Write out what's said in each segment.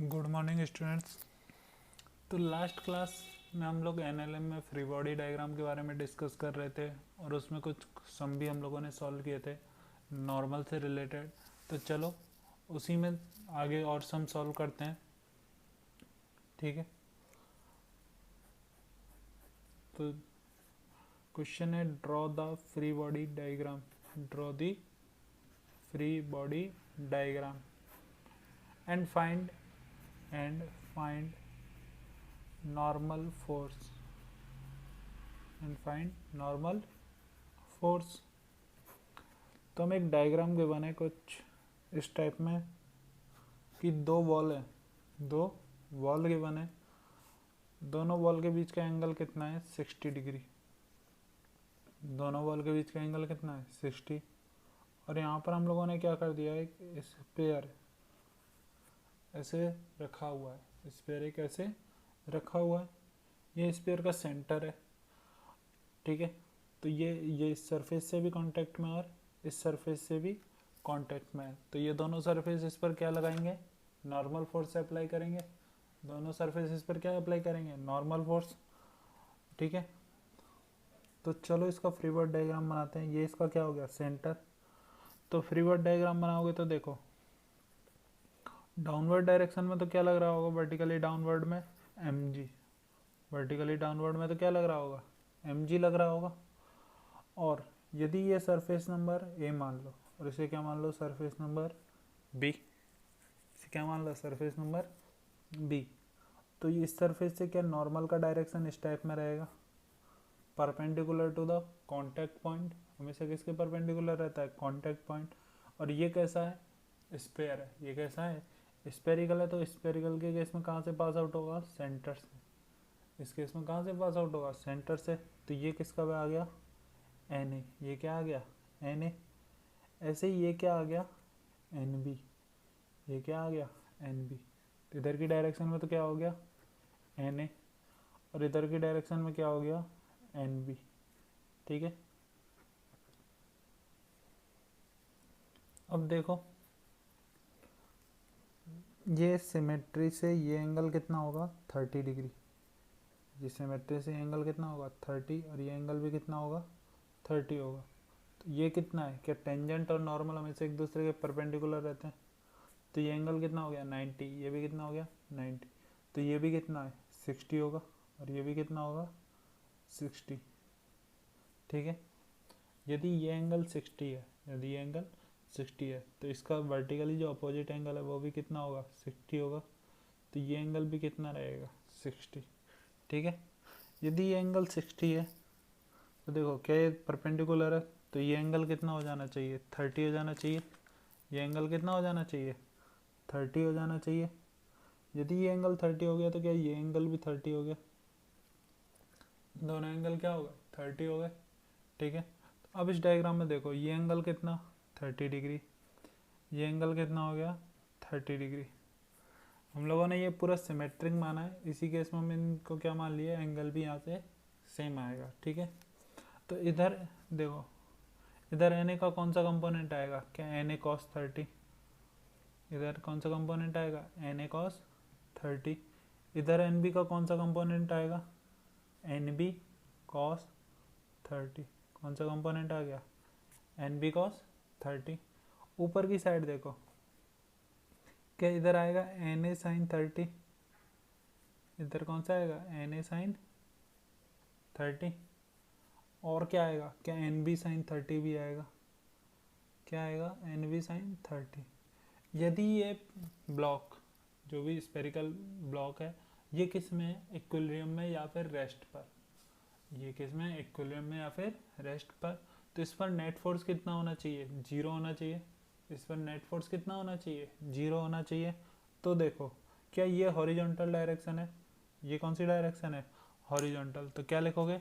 Good morning students. तो last class में हम लोग एनएलएम में फ्री बॉडी डायग्राम के बारे में डिस्कस कर रहे थे और उसमें कुछ सम भी हम लोगों ने सॉल्व किए थे नॉर्मल से रिलेटेड। तो चलो उसी में आगे और सम सॉल्व करते हैं, ठीक है। तो क्वेश्चन है draw the free body diagram, draw the free body diagram and find normal force तो हम एक डायग्राम के बने कुछ इस टाइप में कि दो वॉल है, दो वॉल के बने, दोनों वॉल के बीच का एंगल कितना है 60 डिग्री। दोनों वॉल के बीच का एंगल कितना है 60। और यहाँ पर हम लोगों ने क्या कर दिया है, एक स्पेयर ऐसे रखा हुआ है, स्पेयर एक ऐसे रखा हुआ है, ये स्पेयर का सेंटर है, ठीक है। तो ये इस सरफेस से भी कांटेक्ट में और इस सरफेस से भी कांटेक्ट में है। तो ये दोनों सरफेस इस पर क्या लगाएंगे, नॉर्मल फोर्स अप्लाई करेंगे। दोनों सरफेस इस पर क्या अप्लाई करेंगे, नॉर्मल फोर्स, ठीक है। तो चलो इसका फ्री बॉडी डायग्राम बनाते हैं। ये इसका क्या हो गया, सेंटर। तो फ्री बॉडी डायग्राम बनाओगे तो देखो डाउनवर्ड डायरेक्शन में तो क्या लग रहा होगा, वर्टिकली डाउनवर्ड में mg, वर्टिकली डाउनवर्ड में तो क्या लग रहा होगा, mg लग रहा होगा। और यदि ये सरफेस नंबर a मान लो और इसे क्या मान लो, सरफेस नंबर b, इसे क्या मान लो, सरफेस नंबर b। तो ये इस सरफेस से क्या नॉर्मल का डायरेक्शन इस टाइप में रहेगा, perpendicular to the contact point. हमेशा किसके परपेंडिकुलर रहता है, कांटेक्ट पॉइंट। और ये कैसा है, स्पेयर है। ये कैसा है, स्पेरिकल है। तो स्पेरिकल के केस में कहाँ से पास आउट होगा, सेंटर से। इस केस में कहाँ से पास आउट होगा, सेंटर से। तो ये किसका आ गया, एन ए। ये क्या आ गया, एन ए। ऐसे ही ये क्या आ गया, एन बी। ये क्या आ गया, एन बी। तो इधर की डायरेक्शन में तो क्या हो गया, एन ए, और इधर की डायरेक्शन में क्या हो गया, एन बी, ठीक है। अब देखो ये सिमेट्री से ये एंगल कितना होगा, 30 डिग्री। ये सिमेट्री से एंगल कितना होगा 30, और ये एंगल भी कितना होगा 30 होगा। तो ये कितना है, क्या टेंजेंट और नॉर्मल हमेशा एक दूसरे के परपेंडिकुलर रहते हैं। तो ये एंगल कितना हो गया 90, ये भी कितना हो गया 90। तो ये भी कितना है 60 होगा, और ये भी कितना होगा 60, ठीक है। यदि ये एंगल 60 है, यदि ये एंगल 60 है तो इसका वर्टिकली जो अपोजिट एंगल है वो भी कितना होगा 60 होगा। तो ये एंगल भी कितना रहेगा 60, ठीक है। यदि ये एंगल 60 है तो देखो क्या ये परपेंडिकुलर है, तो ये एंगल कितना हो जाना चाहिए 30 हो जाना चाहिए। ये एंगल कितना हो जाना चाहिए 30 हो जाना चाहिए। यदि ये एंगल 30 हो गया तो क्या ये एंगल भी 30 हो गया, दोनों एंगल क्या हो गए 30 हो गए, ठीक है। तो अब इस डायग्राम में देखो ये एंगल कितना 30 डिग्री, ये एंगल कितना हो गया 30 डिग्री। हम लोगों ने ये पूरा सिमेट्रिक माना है, इसी केस में हम इनको क्या मान लिया, एंगल भी यहाँ से सेम आएगा, ठीक है। तो इधर देखो, इधर एन ए का कौन सा कंपोनेंट आएगा, क्या एन ए कॉस 30। इधर कौन सा कंपोनेंट आएगा, एन ए कॉस 30। इधर एन बी का कौन सा कंपोनेंट आएगा, एन बी कॉस 30। कौन सा कंपोनेंट आ गया, एन बी कॉस 30। ऊपर की साइड देखो क्या इधर आएगा एन ए साइन 30, इधर कौन सा आएगा एन ए साइन 30। और क्या आएगा, क्या एन बी साइन 30 भी आएगा, क्या आएगा एन बी साइन 30। यदि ये ब्लॉक जो भी स्पेरिकल ब्लॉक है ये किस में, इक्विलिब्रियम में या फिर रेस्ट पर, ये किस में, इक्विलिब्रियम में या फिर रेस्ट पर। तो इस पर नेट फोर्स कितना होना चाहिए, 0 होना चाहिए। इस पर नेट फोर्स कितना होना चाहिए, 0 होना चाहिए। तो देखो क्या ये हॉरिजॉन्टल डायरेक्शन है, ये कौन सी डायरेक्शन है, हॉरिजॉन्टल। तो क्या लिखोगे,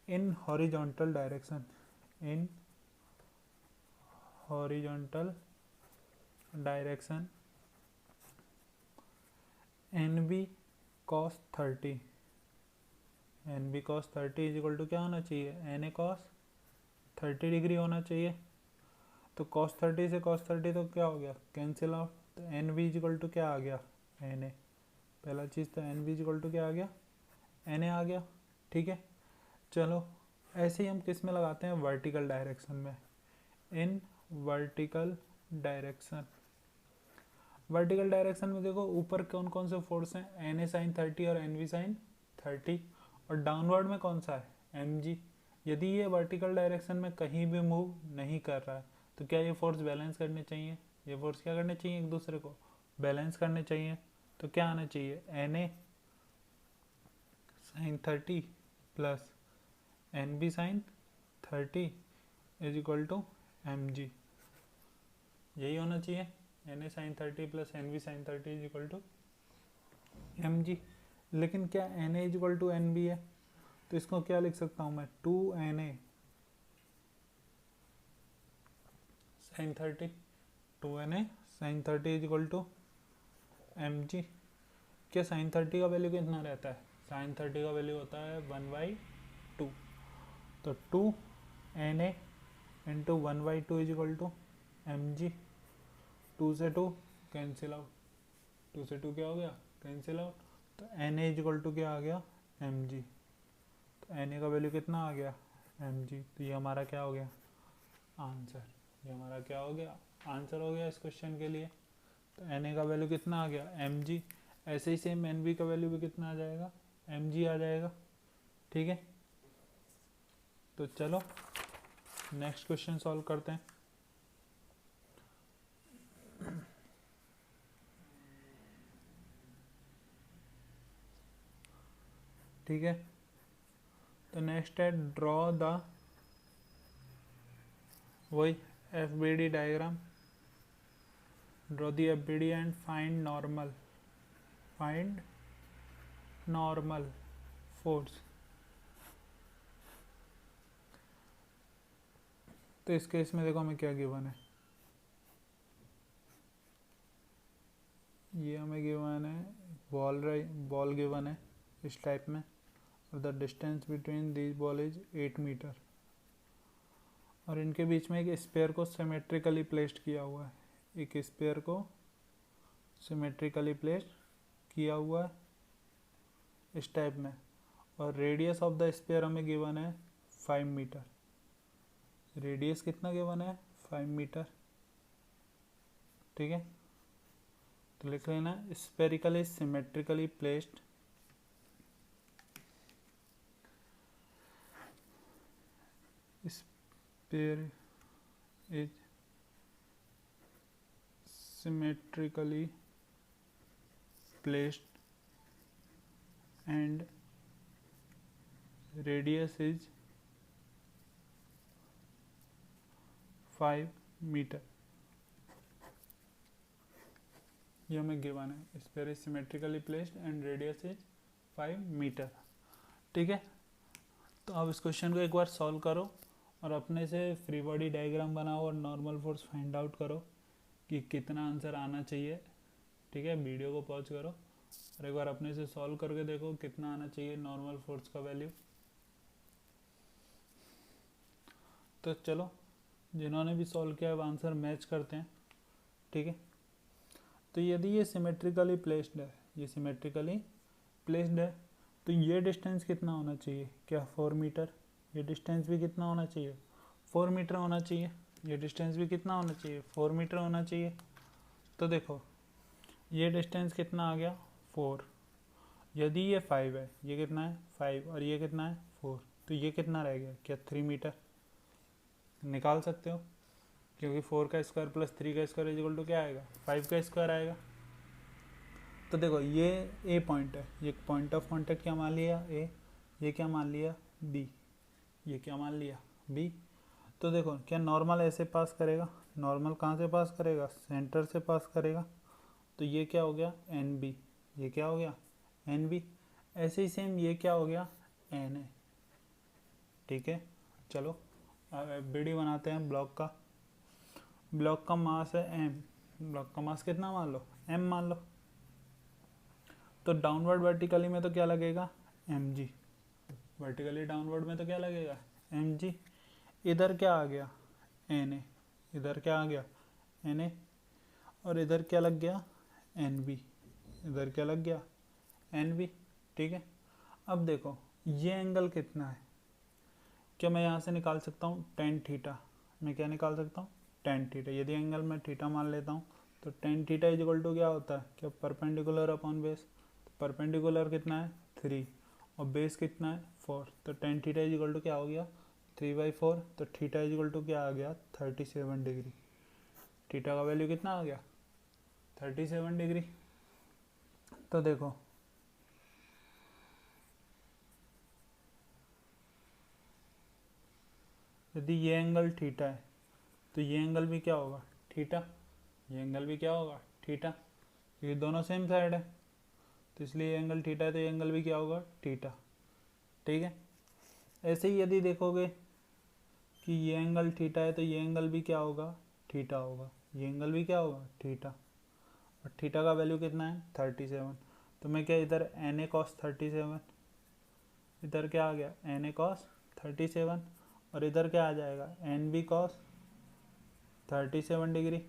in horizontal direction, in horizontal direction N B cos 30, N B cos 30 is equal to क्या होना चाहिए, एन ए कॉस 30 डिग्री होना चाहिए। तो cos 30 से cos 30 तो क्या हो गया, कैंसिल आउट। तो N B is equal to क्या आ गया, एन ए, पहला चीज़ तो एन बी इक्वल टू क्या आ गया, एन ए आ गया। ठीक है, चलो ऐसे ही हम किस में लगाते हैं, वर्टिकल डायरेक्शन में, इन वर्टिकल डायरेक्शन। वर्टिकल डायरेक्शन में देखो ऊपर कौन कौन से फोर्स हैं, एन ए साइन 30 और एन वी साइन 30, और डाउनवर्ड में कौन सा है, एम जी। यदि ये वर्टिकल डायरेक्शन में कहीं भी मूव नहीं कर रहा है तो क्या ये फोर्स बैलेंस करने चाहिए, ये फोर्स क्या करने चाहिए, एक दूसरे को बैलेंस करने चाहिए। तो क्या आना चाहिए, N A sine 30 plus N B sine 30 is equal to M G, यही होना चाहिए। N A sine 30 plus N B sine 30 is equal to M G. लेकिन क्या N A is equal to N B है, तो इसको क्या लिख सकता हूँ मैं, 2 N A sine 30, 2 N A sine 30 is equal to M G. क्या साइन 30 का वैल्यू कितना रहता है, साइन 30 का वैल्यू होता है 1/2, तो 2 N A into 1/2 is equal to M G. 2 से 2 कैंसिल आउट, 2 से 2 क्या हो गया, कैंसिल आउट, तो N A is equal to क्या आ गया, एम जी। तो एन ए का वैल्यू कितना आ गया, एम जी। तो ये हमारा क्या हो गया, आंसर, ये हमारा क्या हो गया, आंसर हो गया इस क्वेश्चन के लिए। तो एन ए का वैल्यू कितना आ गया, एम जी। ऐसे ही सेम एन बी का वैल्यू भी कितना आ जाएगा, एम जी आ जाएगा। ठीक है, तो चलो नेक्स्ट क्वेश्चन सॉल्व करते हैं। ठीक है, तो नेक्स्ट है ड्रॉ द, वही F B D diagram, draw the F B D and find normal force. तो इस केस में देखो हमें क्या गिवन है, ये हमें गिवन है बॉल गिवन है इस टाइप में, और the distance between this ball is 8 metre, और इनके बीच में एक स्पेयर को सिमेट्रिकली प्लेस्ड किया हुआ है, एक स्पेयर को सिमेट्रिकली प्लेस्ड किया हुआ है इस टाइप में, और रेडियस ऑफ द स्पेयर हमें गिवन है 5 मीटर। रेडियस कितना गिवन है, 5 मीटर। ठीक है, तो लिख लेना spherically symmetrically placed sphere is symmetrically placed and radius is 5 metre. ये हमें गिवन है, sphere is symmetrically placed and radius is 5 metre. ठीक है, तो अब इस क्वेश्चन को एक बार सॉल्व करो और अपने से फ्री बॉडी डायग्राम बनाओ और नॉर्मल फोर्स फाइंड आउट करो कि कितना आंसर आना चाहिए। ठीक है, वीडियो को पॉज करो और एक बार अपने से सॉल्व करके देखो कितना आना चाहिए नॉर्मल फोर्स का वैल्यू। तो चलो जिन्होंने भी सॉल्व किया अब आंसर मैच करते हैं। ठीक है, तो यदि ये सिमेट्रिकली प्लेस्ड है, ये सिमेट्रिकली प्लेस्ड है, तो ये डिस्टेंस कितना होना चाहिए, क्या 4 मीटर। ये डिस्टेंस भी कितना होना चाहिए, 4 मीटर होना चाहिए। ये डिस्टेंस भी कितना होना चाहिए, 4 मीटर होना चाहिए। तो देखो ये डिस्टेंस कितना आ गया, 4। यदि ये 5 है, ये कितना है 5, और ये कितना है 4, तो ये कितना रह गया, क्या 3 मीटर। निकाल सकते हो क्योंकि 4 का स्क्वायर प्लस 3 का स्क्वायर इक्वल टू क्या आएगा, 5 का स्क्वायर आएगा। तो देखो ये ए पॉइंट है, ये पॉइंट ऑफ कॉन्टेक्ट क्या मान लिया ए, ये क्या मान लिया बी, ये क्या मान लिया बी। तो देखो क्या नॉर्मल ऐसे पास करेगा, नॉर्मल कहाँ से पास करेगा, सेंटर से पास करेगा। तो ये क्या हो गया एन बी, ये क्या हो गया एन बी। ऐसे ही सेम ये क्या हो गया एन ए। ठीक है, चलो अब एफबीडी बनाते हैं ब्लॉक का। ब्लॉक का मास है एम, ब्लॉक का मास कितना मान लो एम मान लो। तो डाउनवर्ड वर्टिकली में तो क्या लगेगा एम जी, वर्टिकली डाउनवर्ड में तो क्या लगेगा एम जी। इधर क्या आ गया एन ए, इधर क्या आ गया एन ए, और इधर क्या लग गया एन बी, इधर क्या लग गया, एन वी। ठीक है, अब देखो ये एंगल कितना है, क्या मैं यहाँ से निकाल सकता हूँ टेन थीटा। मैं क्या निकाल सकता हूँ, टेन थीटा। यदि एंगल मैं थीटा मान लेता हूँ तो tan theta is equal to क्या होता है, क्या परपेंडिकुलर अपॉन बेस। तो परपेंडिकुलर कितना है, 3, और बेस कितना है, 4। तो tan theta is equal to क्या हो गया, 3/4। तो थीटा इज इक्वल टू क्या आ गया, 37 डिग्री। थीटा का वैल्यू कितना आ गया, 37 डिग्री। तो देखो यदि ये एंगल थीटा है तो ये एंगल भी क्या होगा, थीटा। ये एंगल भी क्या होगा, थीटा। ये दोनों सेम साइड है तो इसलिए ये एंगल थीटा है, तो ये एंगल भी क्या होगा, थीटा। ठीक है, ऐसे ही यदि देखोगे कि ये एंगल थीटा है तो ये एंगल भी क्या होगा, थीटा होगा। ये एंगल भी क्या होगा, थीटा। और थीटा का वैल्यू कितना है, 37। तो मैं क्या इधर एन ए कॉस 37, इधर क्या आ गया, एन ए कॉस 37, और इधर क्या आ जाएगा, एन बी कॉस 37 डिग्री।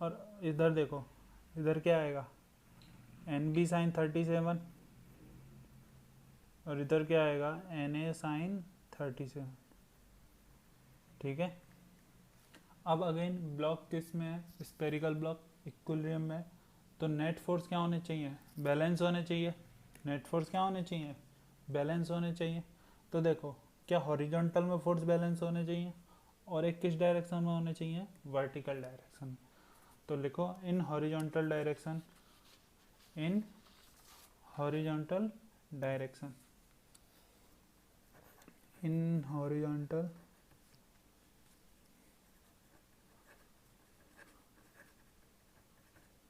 और इधर देखो इधर क्या आएगा, एन बी साइन 37, और इधर क्या आएगा, एन ए साइन 37। ठीक है, अब अगेन ब्लॉक किस में है, स्पेरिकल ब्लॉक, इक्विलिब्रियम में। तो नेट फोर्स क्या होने चाहिए, बैलेंस होने चाहिए। नेट फोर्स क्या होने चाहिए, बैलेंस होने चाहिए। तो देखो क्या हॉरिजॉन्टल में फोर्स बैलेंस होने चाहिए, और एक किस डायरेक्शन में होने चाहिए, वर्टिकल डायरेक्शन में। तो लिखो in horizontal direction, in horizontal direction, in horizontal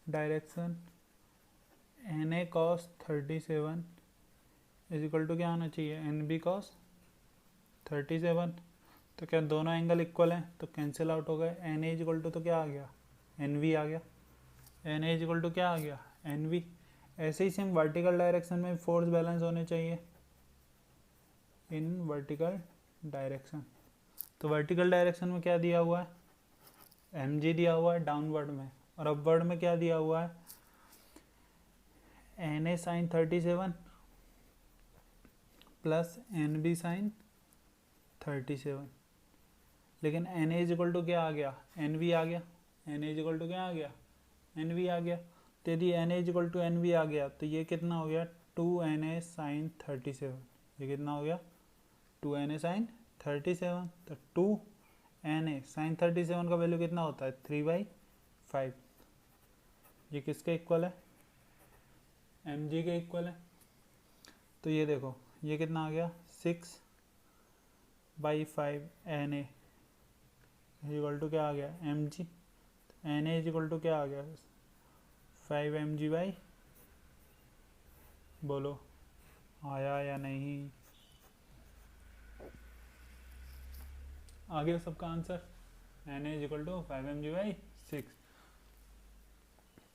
direction N A cos 37 is equal to क्या होना चाहिए, एन बी कॉस 37। तो क्या दोनों एंगल इक्वल हैं, तो कैंसिल आउट हो गए। N A is equal to तो क्या आ गया, एन वी आ गया। N A is equal to क्या आ गया, एन वी। ऐसे ही सेम वर्टिकल डायरेक्शन में फोर्स बैलेंस होने चाहिए, इन वर्टिकल डायरेक्शन। तो वर्टिकल डायरेक्शन में क्या दिया हुआ है, एम जी दिया हुआ है डाउनवर्ड में, और अपवर्ड में क्या दिया हुआ है, N A sine 37 plus N B sine 37। लेकिन N A is equal to क्या आ गया, एन वी आ गया। N A is equal to क्या आ गया, एन वी आ गया। तो यदि N A is equal to N V आ गया तो ये कितना हो गया, 2 साइन 37। ये कितना हो गया, 2 साइन 37। तो 2 साइन 37 का वैल्यू कितना होता है, 3/5। ये किसके इक्वल है, एम जी के इक्वल है। तो ये देखो ये कितना आ गया, 6/5 एन ए इक्वल टू क्या आ गया, M G. N A equal to क्या आ गया, 5 एम जी बाई, बोलो आया या नहीं, आ गया सबका answer. N A equal to 5 M G by 6।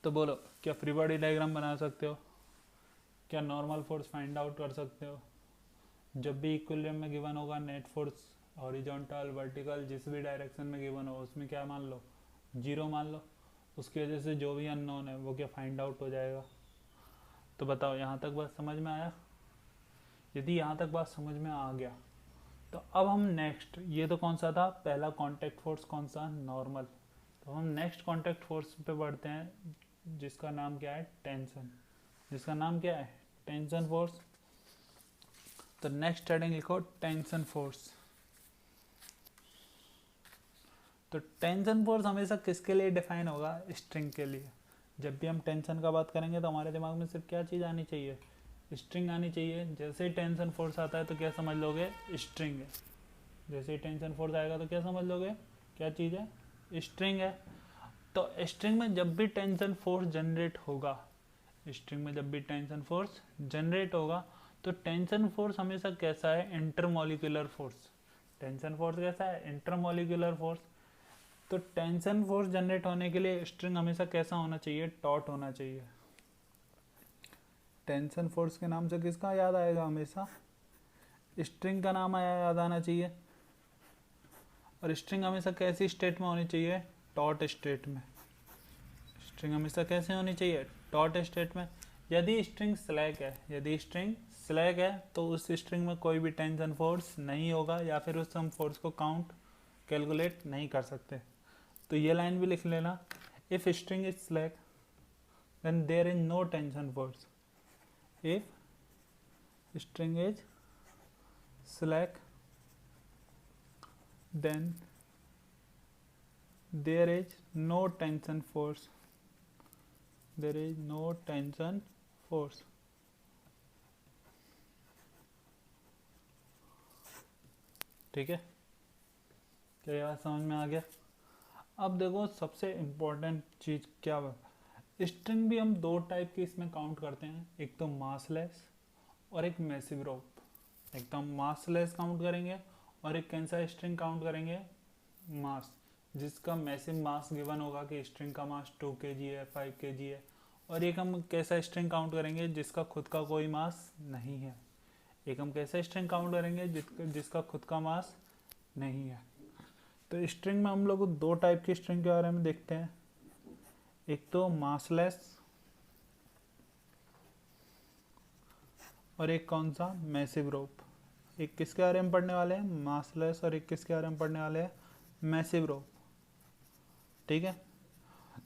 तो बोलो क्या फ्री बॉडी डायग्राम बना सकते हो, क्या नॉर्मल फोर्स फाइंड आउट कर सकते हो। जब भी इक्विलिब्रियम में गिवन होगा नेट फोर्स हॉरिजॉन्टल वर्टिकल जिस भी डायरेक्शन में गिवन हो उसमें क्या मान लो, 0 मान लो। उसकी वजह से जो भी अननोन है वो क्या फाइंड आउट हो जाएगा। तो बताओ यहाँ तक बात समझ में आया। यदि यहाँ तक बात समझ में आ गया तो अब हम नेक्स्ट, ये तो कौन सा था, पहला कांटेक्ट फोर्स कौन सा, नॉर्मल। तो हम नेक्स्ट कांटेक्ट फोर्स पे बढ़ते हैं जिसका नाम क्या है, टेंशन। जिसका नाम क्या है, टेंशन फोर्स। तो नेक्स्ट हेडिंग लिखो टेंशन फोर्स। तो टेंशन फोर्स हमेशा किसके लिए डिफाइन होगा, स्ट्रिंग के लिए। जब भी हम टेंशन का बात करेंगे तो हमारे दिमाग में सिर्फ क्या चीज़ आनी चाहिए, स्ट्रिंग आनी चाहिए। जैसे ही टेंशन फोर्स आता है तो क्या समझ लोगे, स्ट्रिंग है। जैसे ही टेंशन फोर्स आएगा तो क्या समझ लोगे, क्या चीज़ है, स्ट्रिंग है। तो स्ट्रिंग में जब भी टेंशन फोर्स जनरेट होगा, स्ट्रिंग में जब भी टेंशन फोर्स जनरेट होगा तो टेंशन फोर्स हमेशा कैसा है, इंटरमॉलिक्यूलर फोर्स। टेंशन फोर्स कैसा है, इंटरमॉलिक्यूलर फोर्स। तो टेंशन फोर्स जनरेट होने के लिए स्ट्रिंग हमेशा कैसा होना चाहिए, टॉट होना चाहिए। टेंशन फोर्स के नाम से किसका याद आएगा, हमेशा स्ट्रिंग का नाम याद आना चाहिए। और स्ट्रिंग हमेशा कैसी स्टेट में होनी चाहिए, टॉट स्टेट में। स्ट्रिंग हमेशा कैसे होनी चाहिए, टॉट स्टेट में। यदि स्ट्रिंग स्लैक है तो उस स्ट्रिंग में कोई भी टेंशन फोर्स नहीं होगा, या फिर उस हम फोर्स को कैलकुलेट नहीं कर सकते। तो ये लाइन भी लिख लेना, if string is slack then there is no tension force. If string is slack then there is no tension force, there is no tension force। ठीक है, क्या ये बात समझ में आ गया? अब देखो सबसे इम्पोर्टेंट चीज़ क्या है, स्ट्रिंग भी हम दो टाइप की इसमें काउंट करते हैं, एक तो मासलेस और एक मैसिव रोप। एक तो मासलेस काउंट करेंगे और एक कैसा स्ट्रिंग काउंट करेंगे, मास, जिसका मैसिव मास गिवन होगा कि स्ट्रिंग का मास 2 kg है, 5 kg है। और एक हम कैसा स्ट्रिंग काउंट करेंगे जिसका खुद का कोई मास नहीं है। एक हम कैसा स्ट्रिंग काउंट करेंगे जिसका खुद का मास नहीं है। तो स्ट्रिंग में हम लोग दो टाइप की स्ट्रिंग के बारे में देखते हैं, एक तो मासलेस और एक कौन सा, मैसिव रोप। एक किसके बारे में पढ़ने वाले हैं, मासलेस, और एक किसके बारे में पढ़ने वाले हैं, मैसिव रोप। ठीक है,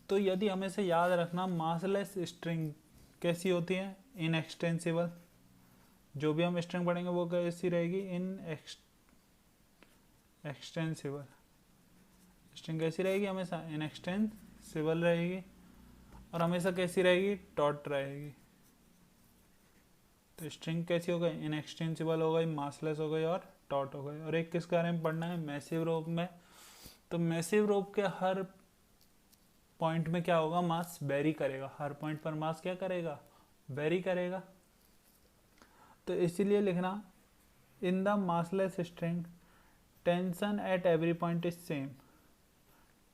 तो यदि हमें से याद रखना मासलेस स्ट्रिंग कैसी होती है, इनएक्सटेंसिबल। जो भी हम स्ट्रिंग पढ़ेंगे वो कैसी रहेगी, एक्सटेंसिबल। स्ट्रिंग कैसी रहेगी, हमेशा इनएक्सटेंसिबल रहेगी, और हमेशा कैसी रहेगी, टॉट रहेगी। तो स्ट्रिंग कैसी हो गई, इनएक्सटेंसिबल हो गई, मासलेस हो गई और टॉट हो गई। और एक किसके बारे में पढ़ना है, मैसिव रोप में। तो मैसिव रोप के हर पॉइंट में क्या होगा, मास वेरी करेगा, हर पॉइंट पर मास क्या करेगा, वेरी करेगा। तो इसीलिए लिखना, in the massless string tension at every point is same,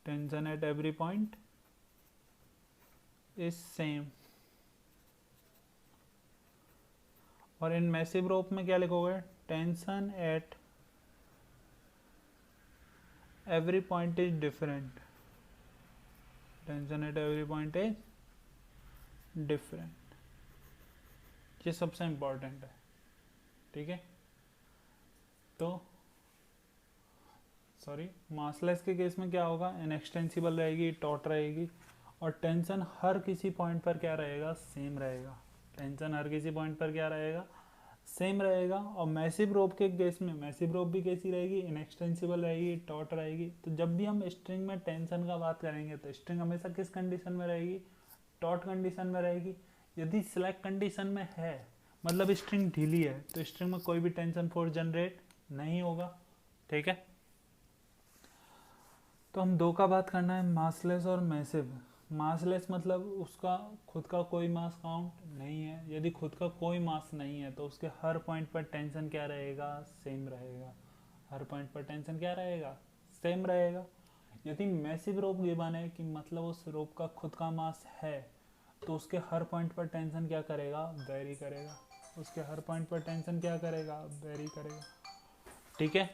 tension at every point is same. और इन मैसिव रोप में क्या लिखोगे, tension at every point is different, tension at every point is different. ये सबसे इंपॉर्टेंट है। ठीक है, तो सॉरी, मासलेस के केस में क्या होगा, इनएक्सटेंसिबल रहेगी, टॉट रहेगी, और टेंशन हर किसी पॉइंट पर क्या रहेगा, सेम रहेगा। टेंशन हर किसी पॉइंट पर क्या रहेगा, सेम रहेगा। और मैसिव रोप के केस में मैसिव रोप भी कैसी रहेगी, इनएक्सटेंसिबल रहेगी, टॉट रहेगी। तो जब भी हम स्ट्रिंग में टेंशन का बात करेंगे तो स्ट्रिंग हमेशा किस कंडीशन में रहेगी, टॉट कंडीशन में रहेगी। यदि स्लैक कंडीशन में है, मतलब स्ट्रिंग ढीली है, तो स्ट्रिंग में कोई भी टेंशन फोर्स जनरेट नहीं होगा। ठीक है, तो हम दो का बात करना है, मासलेस और मैसिव। मासलेस मतलब उसका खुद का कोई मास काउंट नहीं है। यदि खुद का कोई मास नहीं है तो उसके हर पॉइंट पर टेंशन क्या रहेगा, सेम रहेगा। हर पॉइंट पर टेंशन क्या रहेगा, सेम रहेगा। यदि मैसिव रोप गिवन है कि मतलब उस रोप का खुद का मास है, तो उसके हर पॉइंट पर टेंशन क्या करेगा, वेरी करेगा। उसके हर पॉइंट पर टेंशन क्या करेगा, वेरी करेगा। ठीक है,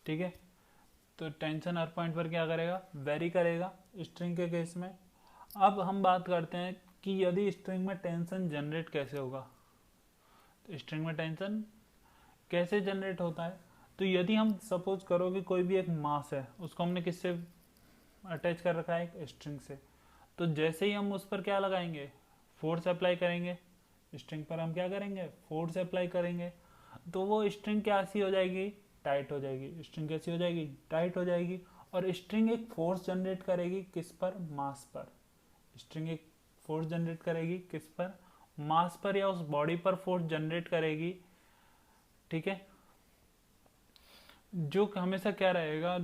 ठीक है, तो टेंशन हर पॉइंट पर क्या करेगा, वेरी करेगा स्ट्रिंग के केस में। अब हम बात करते हैं कि यदि स्ट्रिंग में टेंशन जनरेट कैसे होगा। तो स्ट्रिंग में टेंशन कैसे जनरेट होता है, तो यदि हम सपोज करो कि कोई भी एक मास है, उसको हमने किससे अटैच कर रखा है, एक स्ट्रिंग से। तो जैसे ही हम उस पर क्या लगाएंगे, फोर्स अप्लाई करेंगे, स्ट्रिंग पर हम क्या करेंगे, फोर्स अप्लाई करेंगे, तो वो स्ट्रिंग क्या सी हो जाएगी, टाइट हो जाएगी। स्ट्रिंग कैसी हो जाएगी, टाइट हो जाएगी। और स्ट्रिंग एक फोर्स जनरेट करेगी किस पर, मास पर। स्ट्रिंग एक फोर्स जनरेट करेगी किस पर, मास पर, या उस बॉडी पर फोर्स जनरेट करेगी। ठीक है, जो हमेशा क्या रहेगा,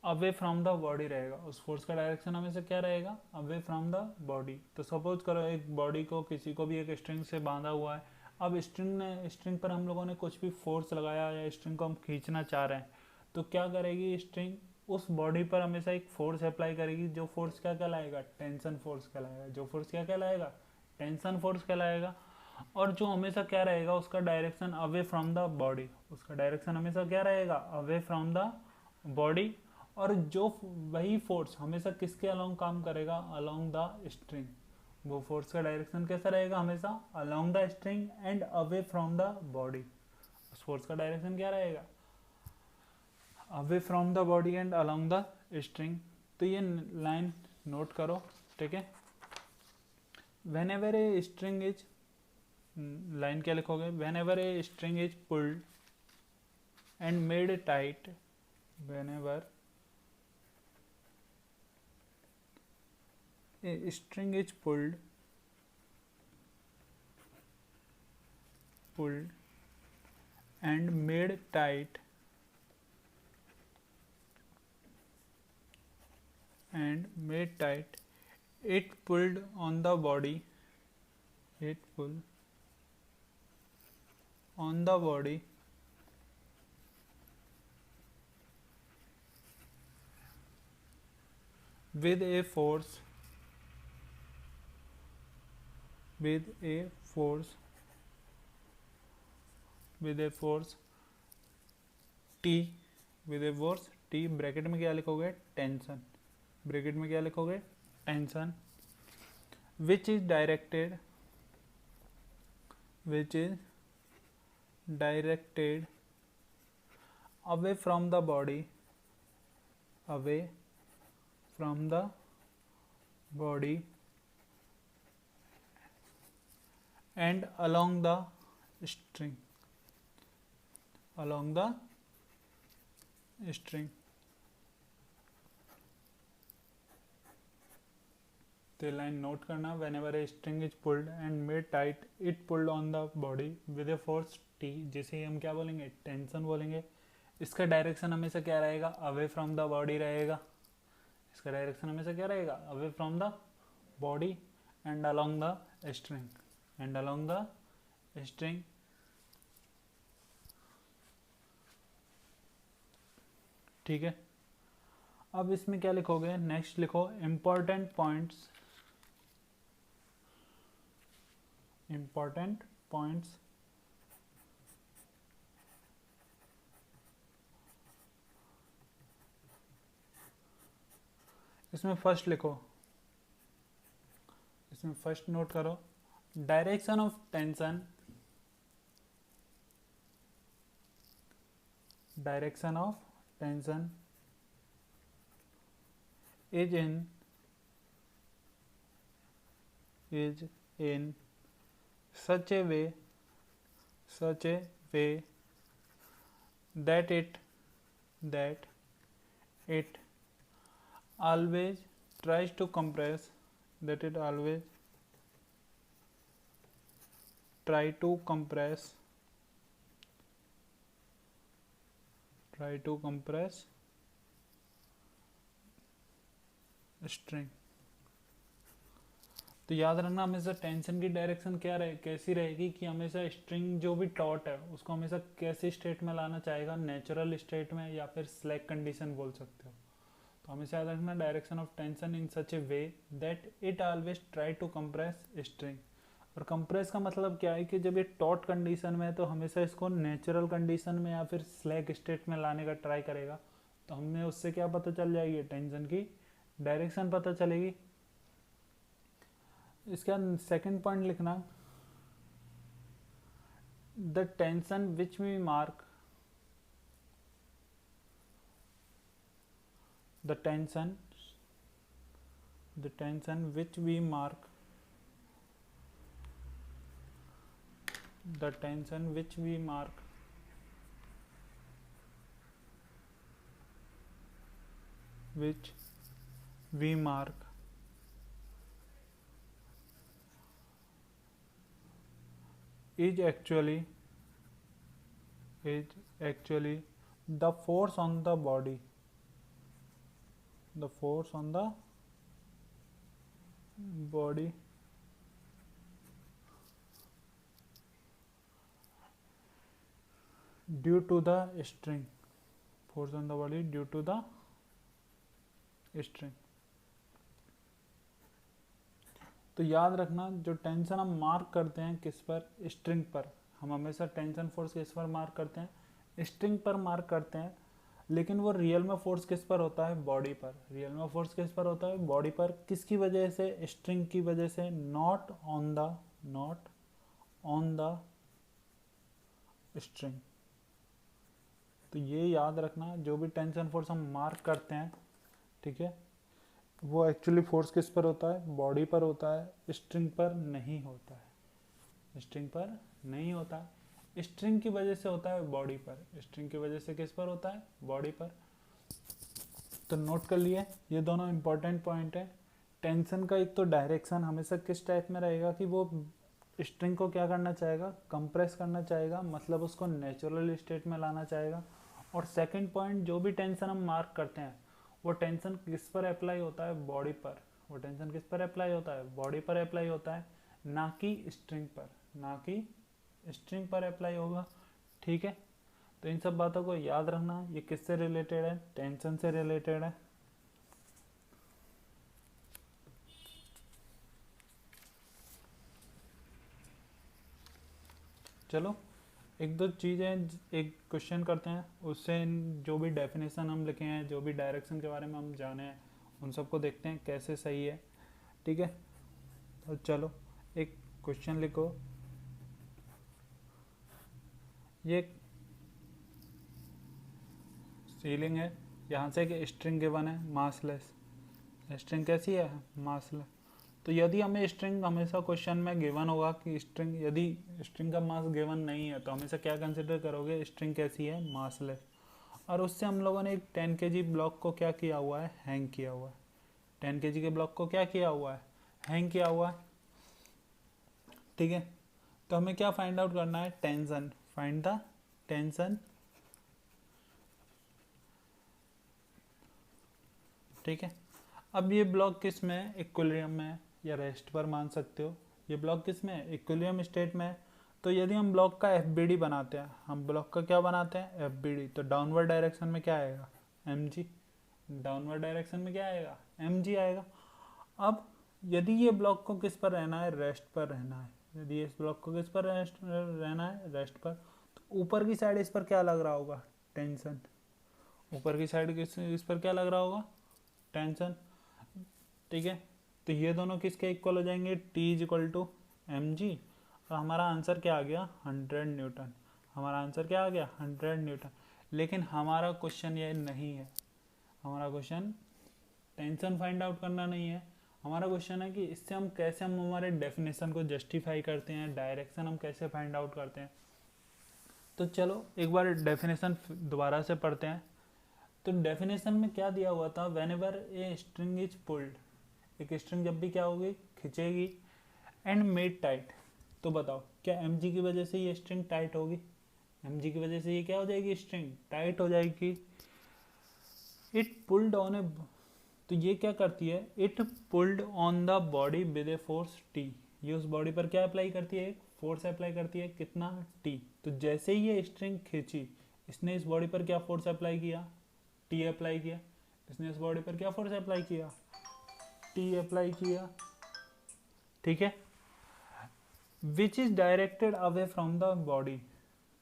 अवे फ्रॉम द बॉडी रहेगा। उस फोर्स का डायरेक्शन हमेशा क्या रहेगा, अवे फ्रॉम द बॉडी। तो सपोज करो एक बॉडी को, किसी को भी एक स्ट्रिंग से बांधा हुआ है। अब स्ट्रिंग पर हम लोगों ने कुछ भी फोर्स लगाया, या स्ट्रिंग को हम खींचना चाह रहे हैं, तो क्या करेगी स्ट्रिंग, उस बॉडी पर हमेशा एक फोर्स अप्लाई करेगी। जो फोर्स क्या कहलाएगा, टेंशन फोर्स कहलाएगा। जो फोर्स क्या कहलाएगा, टेंशन फोर्स कहलाएगा। और जो हमेशा क्या रहेगा, उसका direction away from the body, उसका डायरेक्शन हमेशा क्या रहेगा, अवे फ्रॉम द बॉडी। और जो वही फोर्स हमेशा किसके अलोंग काम करेगा, अलोंग द स्ट्रिंग। वो फोर्स का डायरेक्शन कैसा रहेगा, हमेशा along the string and away from the body. उस फोर्स का डायरेक्शन क्या रहेगा, away from the body and along the string. तो ये लाइन नोट करो, ठीक है। When ever a string is, line क्या लिखोगे, when ever a string is pulled and made tight, when ever a string is pulled and made tight it pulled on the body, it pulled on the body with a force T, with a force T, bracket में क्या लिखोगे, tension, bracket में क्या लिखोगे, tension, which is directed away from the body and along the string, तो line note करना, when ever a string is pulled and made tight it pulled on the body with a force T, जिसे हम क्या बोलेंगे, tension बोलेंगे। इसका direction हमेशा क्या रहेगा, अवे फ्रॉम द बॉडी रहेगा, इसका डायरेक्शन हमेशा क्या रहेगा, away from the body and along the string, ठीक है। अब इसमें क्या लिखोगे, नेक्स्ट लिखो इम्पोर्टेंट पॉइंट्स, इसमें फर्स्ट लिखो, इसमें फर्स्ट नोट करो, direction of tension is in such a way that it always tries to compress, string. तो याद रखना, हमेशा टेंशन की डायरेक्शन क्या कैसी रहेगी कि हमेशा स्ट्रिंग जो भी टॉट है उसको हमेशा कैसे स्टेट में लाना चाहेगा, नेचुरल स्टेट में या फिर स्लैक कंडीशन बोल सकते हो। तो हमेशा याद रखना, direction of tension in such a way that it always try to compress string. और कंप्रेस का मतलब क्या है कि जब ये टॉट कंडीशन में है तो हमेशा इसको नेचुरल कंडीशन में या फिर स्लैक स्टेट में लाने का ट्राई करेगा। तो हमें उससे क्या पता चल जाएगी, टेंशन की डायरेक्शन पता चलेगी। इसका सेकंड पॉइंट लिखना, the tension which we mark, the tension which we mark is actually the force on the body, due to the string, force on the body due to the string। तो याद रखना जो tension हम mark करते हैं किस पर, string पर, हम हमेशा टेंशन फोर्स किस पर मार्क करते हैं, स्ट्रिंग पर मार्क करते हैं। लेकिन वो रियल में फोर्स किस पर होता है, बॉडी पर। रियल में फोर्स किस पर होता है, बॉडी पर। किसकी वजह से, स्ट्रिंग की वजह से, नॉट ऑन द स्ट्रिंग। तो ये याद रखना, जो भी टेंशन फोर्स हम मार्क करते हैं, ठीक है, वो एक्चुअली फोर्स किस पर होता है, बॉडी पर होता है, स्ट्रिंग पर नहीं होता है, स्ट्रिंग पर नहीं होता है। स्ट्रिंग की वजह से होता है बॉडी पर, स्ट्रिंग की वजह से किस पर होता है, बॉडी पर। तो नोट कर लिए, ये दोनों इंपॉर्टेंट पॉइंट है। टेंशन का एक तो डायरेक्शन हमेशा किस टाइप में रहेगा कि वो स्ट्रिंग को क्या करना चाहेगा, कंप्रेस करना चाहेगा, मतलब उसको नेचुरल स्टेट में लाना चाहेगा। और सेकंड पॉइंट, जो भी टेंशन हम मार्क करते हैं वो टेंशन किस पर अप्लाई होता है, बॉडी पर। वो टेंशन किस पर अप्लाई होता है, बॉडी पर अप्लाई होता है, ना कि स्ट्रिंग पर, ना कि स्ट्रिंग पर अप्लाई होगा। ठीक है, तो इन सब बातों को याद रखना। ये किससे रिलेटेड है, टेंशन से रिलेटेड है। चलो एक दो चीज़ें, एक क्वेश्चन करते हैं, उससे जो भी डेफिनेशन हम लिखे हैं, जो भी डायरेक्शन के बारे में हम जाने हैं, उन सबको देखते हैं कैसे सही है। ठीक है, तो चलो एक क्वेश्चन लिखो। ये सीलिंग है, यहाँ से एक स्ट्रिंग गिवन है मासलेस। स्ट्रिंग कैसी है, मासलेस। तो यदि हमें स्ट्रिंग हमेशा क्वेश्चन में गिवन होगा कि स्ट्रिंग, यदि स्ट्रिंग का मास गिवन नहीं है तो हमेशा क्या कंसिडर करोगे, स्ट्रिंग कैसी है, मासलेस। और उससे हम लोगों ने एक 10 kg ब्लॉक को क्या किया हुआ है, हैंग किया हुआ है। 10 kg के ब्लॉक को क्या किया हुआ है, हैंग किया हुआ है। ठीक है, तो हमें क्या फाइंड आउट करना है, टेंशन, फाइंड द टेंशन। ठीक है, अब ये ब्लॉक किस में है, इक्विलिब्रियम में है, या रेस्ट पर मान सकते हो। ये ब्लॉक किस में है, इक्विलिब्रियम स्टेट में है। तो यदि हम ब्लॉक का एफ बनाते हैं, हम ब्लॉक का क्या बनाते हैं, एफ, तो डाउनवर्ड डायरेक्शन में क्या आएगा, एम, डाउनवर्ड डायरेक्शन में क्या आएगा, एम आएगा। अब यदि ये ब्लॉक को किस पर रहना है, रेस्ट पर रहना है, यदि इस ब्लॉक को किस पर रहना है, रेस्ट पर, तो ऊपर की साइड इस पर क्या लग रहा होगा, टेंशन। ऊपर की साइड इस पर क्या लग रहा होगा, टेंशन। ठीक है, तो ये दोनों किसके इक्वल हो जाएंगे, T is equal to M G. और हमारा आंसर क्या आ गया, 100 न्यूटन। हमारा आंसर क्या आ गया, 100 न्यूटन। लेकिन हमारा क्वेश्चन ये नहीं है, हमारा क्वेश्चन टेंशन फाइंड आउट करना नहीं है। हमारा क्वेश्चन है कि इससे हम कैसे, हम हमारे डेफिनेशन को जस्टिफाई करते हैं, डायरेक्शन हम कैसे फाइंड आउट करते हैं। तो चलो एक बार डेफिनेशन दोबारा से पढ़ते हैं। तो डेफिनेशन में क्या दिया हुआ था, when ever a string is pulled, एक स्ट्रिंग जब भी क्या होगी, खिंचेगी, एंड मेड टाइट। तो बताओ क्या एम की वजह से ये स्ट्रिंग टाइट होगी, एम की वजह से ये क्या हो जाएगी, स्ट्रिंग टाइट हो जाएगी। इट पुल्ड ऑन ए, तो ये क्या करती है, it pulled on the body with a force T. ये उस बॉडी पर क्या अप्लाई करती है, फोर्स अप्लाई करती है, कितना, टी। तो जैसे ही ये स्ट्रिंग खींची, इसने इस बॉडी पर क्या फोर्स अप्लाई किया, टी अप्लाई किया। इसने इस बॉडी पर क्या फोर्स अप्लाई किया, टी अप्लाई किया। ठीक है, which is directed away from the body.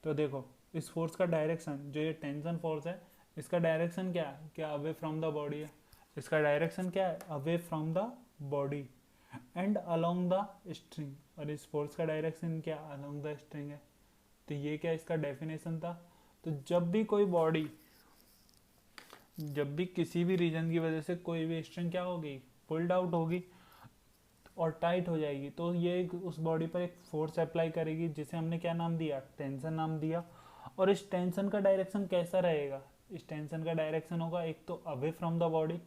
तो देखो इस फोर्स का डायरेक्शन, जो ये टेंशन फोर्स है, इसका डायरेक्शन क्या है, क्या अवे फ्रॉम द बॉडी है। इसका डायरेक्शन क्या है, away from the body and along the string. और इस फोर्स का डायरेक्शन क्या, अलोंग द स्ट्रिंग है। तो ये क्या इसका डेफिनेशन था। तो जब भी कोई बॉडी, जब भी किसी भी रीजन की वजह से कोई भी स्ट्रिंग क्या होगी, पुल्ड आउट होगी और टाइट हो जाएगी, तो ये उस बॉडी पर एक फोर्स अप्लाई करेगी, जिसे हमने क्या नाम दिया, टेंशन नाम दिया। और इस टेंशन का डायरेक्शन कैसा रहेगा, इस टेंशन का डायरेक्शन होगा एक तो अवे फ्रॉम द बॉडी,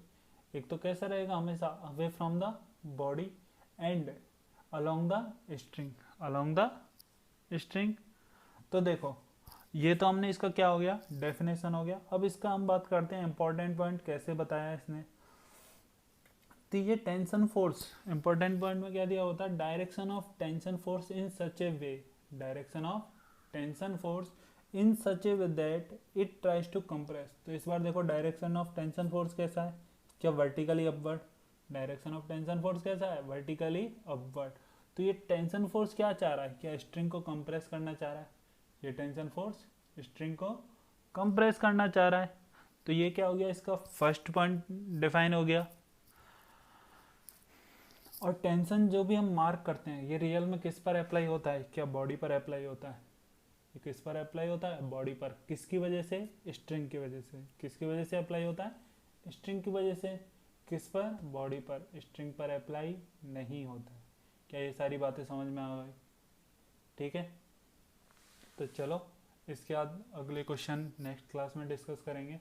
एक तो कैसा रहेगा, हमेशा away from the body and along the string, along the string. तो देखो ये तो हमने इसका क्या हो गया, डेफिनेशन हो गया। अब इसका हम बात करते हैं इंपॉर्टेंट पॉइंट कैसे बताया इसने। तो ये टेंशन फोर्स, इंपॉर्टेंट पॉइंट में क्या दिया होता है, direction of tension force in such a way, direction of tension force in such a way that it tries to compress. तो इस बार देखो डायरेक्शन ऑफ टेंशन फोर्स कैसा है, क्या vertically upward, direction of tension force कैसा है, vertically upward. तो ये टेंशन फोर्स क्या चाह रहा है, क्या स्ट्रिंग को कंप्रेस करना चाह रहा है, ये टेंशन फोर्स स्ट्रिंग को कंप्रेस करना चाह रहा है। तो ये क्या हो गया, इसका फर्स्ट पॉइंट डिफाइन हो गया। और टेंशन जो भी हम मार्क करते हैं ये रियल में किस पर अप्लाई होता है, क्या बॉडी पर अप्लाई होता है, ये किस पर अप्लाई होता है, बॉडी पर। किसकी वजह से, स्ट्रिंग की वजह से। किसकी वजह से अप्लाई होता है, स्ट्रिंग की वजह से। किस पर, बॉडी पर, स्ट्रिंग पर अप्लाई नहीं होता है। क्या ये सारी बातें समझ में आ गई, ठीक है। तो चलो इसके बाद अगले क्वेश्चन नेक्स्ट क्लास में डिस्कस करेंगे।